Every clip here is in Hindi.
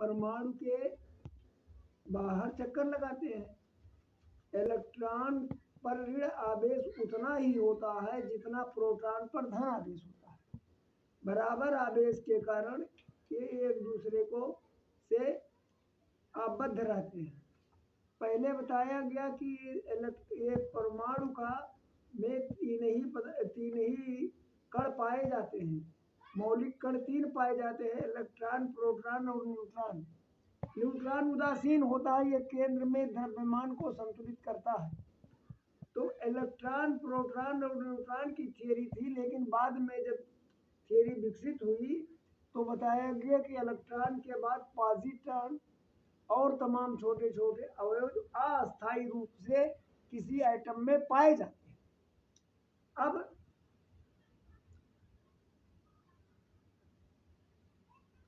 परमाणु के बाहर चक्कर लगाते हैं। इलेक्ट्रॉन पर ऋण आवेश उतना ही होता है जितना प्रोटॉन पर धन आवेश होता है। बराबर आवेश के कारण ये एक दूसरे को से आबद्ध रहते हैं। पहले बताया गया कि एक परमाणु का में तीन ही कण पाए जाते हैं। मौलिक कण 3 पाए जाते हैं, इलेक्ट्रॉन, प्रोटॉन और न्यूट्रॉन। न्यूट्रॉन उदासीन होता है, ये केंद्र में द्रव्यमान को संतुलित करता है। तो इलेक्ट्रॉन, प्रोटॉन और न्यूट्रॉन की थियरी थी, लेकिन बाद में जब थियरी विकसित हुई तो बताया गया कि इलेक्ट्रॉन के बाद पॉजिट्रॉन और तमाम छोटे छोटे अवयव अस्थायी रूप से किसी एटम में पाए जाते हैं। अब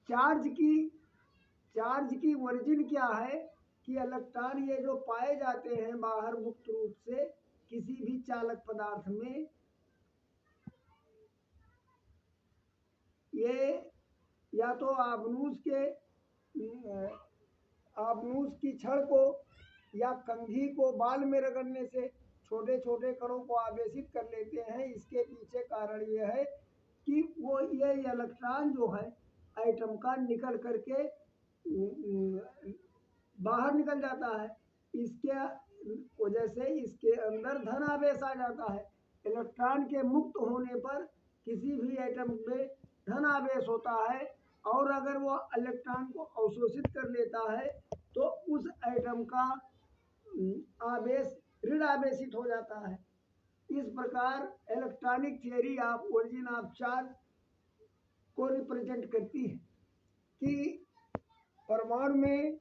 चार्ज की ओरिजिन क्या है कि इलेक्ट्रॉन ये जो पाए जाते हैं बाहर मुक्त रूप से किसी भी चालक पदार्थ में, ये या तो आपनूस की छड़ को या कंघी को बाल में रगड़ने से छोटे छोटे कणों को आवेशित कर लेते हैं। इसके पीछे कारण यह है कि वो ये इलेक्ट्रॉन जो है एटम का निकल करके बाहर निकल जाता है। इसके वजह से इसके अंदर धन आवेश आ जाता है। इलेक्ट्रॉन के मुक्त होने पर किसी भी एटम में धन आवेश होता है, और अगर वो इलेक्ट्रॉन को अवशोषित कर लेता है तो उस एटम का आवेश ऋण आवेशित हो जाता है। इस प्रकार electronic theory of origin of charge को रिप्रेजेंट करती है कि परमाणु में